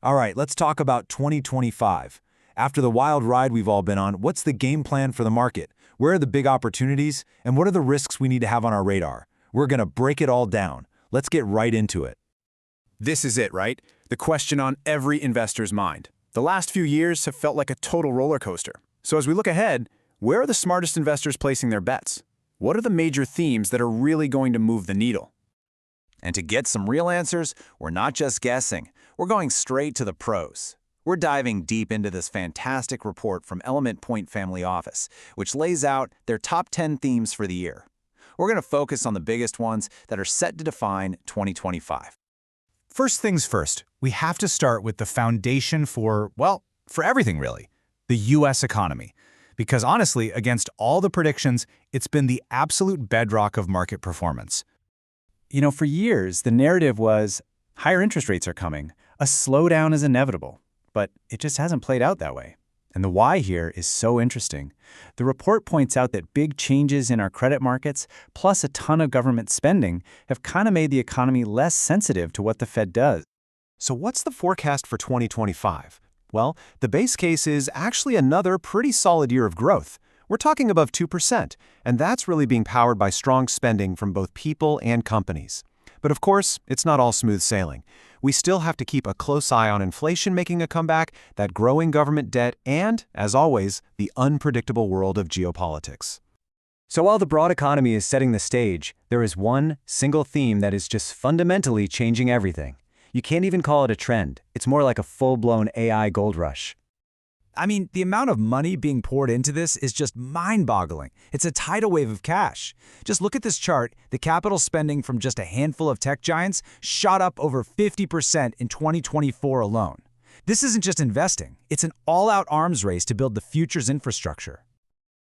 All right, let's talk about 2025. After the wild ride we've all been on, what's the game plan for the market? Where are the big opportunities? And what are the risks we need to have on our radar? We're going to break it all down. Let's get right into it. This is it, right? The question on every investor's mind. The last few years have felt like a total roller coaster. So as we look ahead, where are the smartest investors placing their bets? What are the major themes that are really going to move the needle? And to get some real answers, we're not just guessing. We're going straight to the pros. We're diving deep into this fantastic report from Element Point Family Office, which lays out their top 10 themes for the year. We're going to focus on the biggest ones that are set to define 2025. First things first, we have to start with the foundation for everything really, the U.S. economy. Because honestly, against all the predictions, it's been the absolute bedrock of market performance. For years, the narrative was higher interest rates are coming, a slowdown is inevitable. But it just hasn't played out that way. And the why here is so interesting. The report points out that big changes in our credit markets, plus a ton of government spending, have kind of made the economy less sensitive to what the Fed does. So what's the forecast for 2025? Well, the base case is actually another pretty solid year of growth. We're talking above 2%, and that's really being powered by strong spending from both people and companies. But of course, it's not all smooth sailing. We still have to keep a close eye on inflation making a comeback, that growing government debt, and, as always, the unpredictable world of geopolitics. So while the broad economy is setting the stage, there is one single theme that is just fundamentally changing everything. You can't even call it a trend. It's more like a full-blown AI gold rush. I mean, the amount of money being poured into this is just mind-boggling. It's a tidal wave of cash. Just look at this chart. The capital spending from just a handful of tech giants shot up over 50% in 2024 alone. This isn't just investing. It's an all-out arms race to build the future's infrastructure.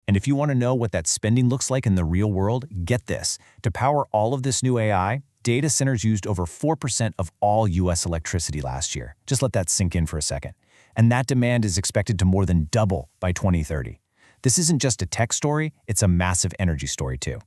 And if you want to know what that spending looks like in the real world, get this. To power all of this new AI, data centers used over 4% of all U.S. electricity last year. Just let that sink in for a second. And that demand is expected to more than double by 2030. This isn't just a tech story, it's a massive energy story too.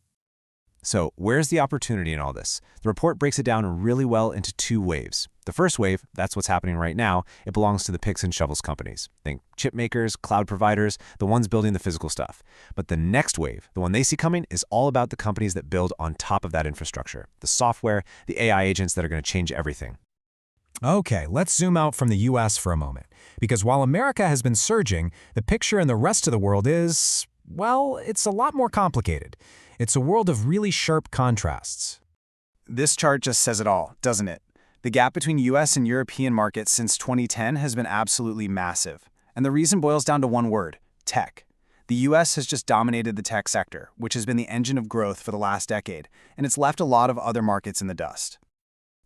So where's the opportunity in all this? The report breaks it down really well into two waves. The first wave, that's what's happening right now, it belongs to the picks and shovels companies. Think chip makers, cloud providers, the ones building the physical stuff. But the next wave, the one they see coming, is all about the companies that build on top of that infrastructure. The software, the AI agents that are going to change everything. Okay, let's zoom out from the U.S. for a moment. Because while America has been surging, the picture in the rest of the world is, it's a lot more complicated. It's a world of really sharp contrasts. This chart just says it all, doesn't it? The gap between U.S. and European markets since 2010 has been absolutely massive. And the reason boils down to one word: tech. The U.S. has just dominated the tech sector, which has been the engine of growth for the last decade, and it's left a lot of other markets in the dust.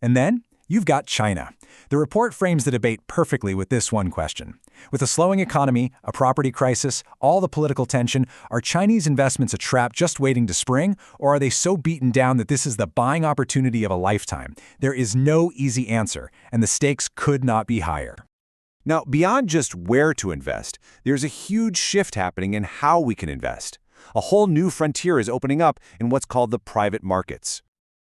And then you've got China. The report frames the debate perfectly with this one question. With a slowing economy, a property crisis, all the political tension, are Chinese investments a trap just waiting to spring, or are they so beaten down that this is the buying opportunity of a lifetime? There is no easy answer, and the stakes could not be higher. Now, beyond just where to invest, there's a huge shift happening in how we can invest. A whole new frontier is opening up in what's called the private markets.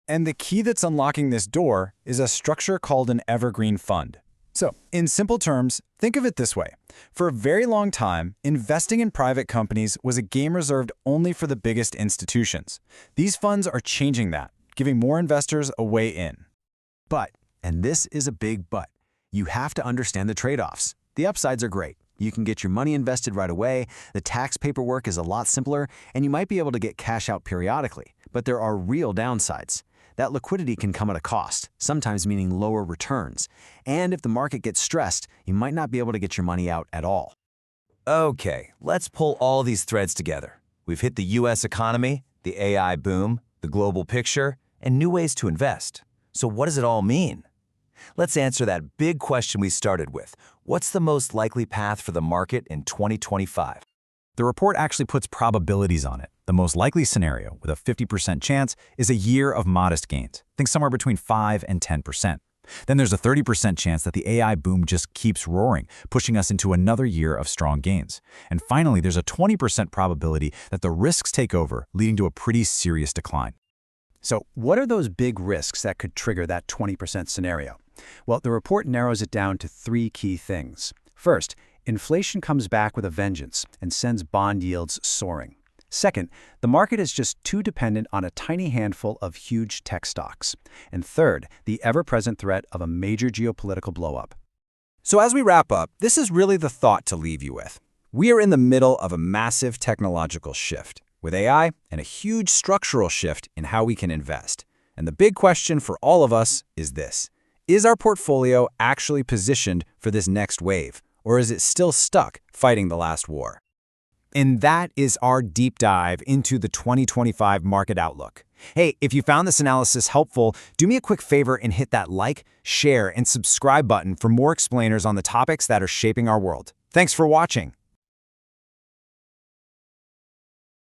And the key that's unlocking this door is a structure called an evergreen fund. So, in simple terms, think of it this way. For a very long time, investing in private companies was a game reserved only for the biggest institutions. These funds are changing that, giving more investors a way in. But, and this is a big but, you have to understand the trade-offs. The upsides are great. You can get your money invested right away, the tax paperwork is a lot simpler, and you might be able to get cash out periodically. But there are real downsides. That liquidity can come at a cost, sometimes meaning lower returns. And if the market gets stressed, you might not be able to get your money out at all. Okay, let's pull all these threads together. We've hit the U.S. economy, the AI boom, the global picture, and new ways to invest. So what does it all mean? Let's answer that big question we started with. What's the most likely path for the market in 2025? The report actually puts probabilities on it. The most likely scenario, with a 50% chance, is a year of modest gains. Think somewhere between 5 and 10%. Then there's a 30% chance that the AI boom just keeps roaring, pushing us into another year of strong gains. And finally, there's a 20% probability that the risks take over, leading to a pretty serious decline. So what are those big risks that could trigger that 20% scenario? Well, the report narrows it down to three key things. First, inflation comes back with a vengeance and sends bond yields soaring. Second, the market is just too dependent on a tiny handful of huge tech stocks. And third, the ever-present threat of a major geopolitical blowup. So as we wrap up, this is really the thought to leave you with. We are in the middle of a massive technological shift, with AI and a huge structural shift in how we can invest. And the big question for all of us is this: is our portfolio actually positioned for this next wave, or is it still stuck fighting the last war? And that is our deep dive into the 2025 market outlook. Hey, if you found this analysis helpful, do me a quick favor and hit that like, share, and subscribe button for more explainers on the topics that are shaping our world. Thanks for watching.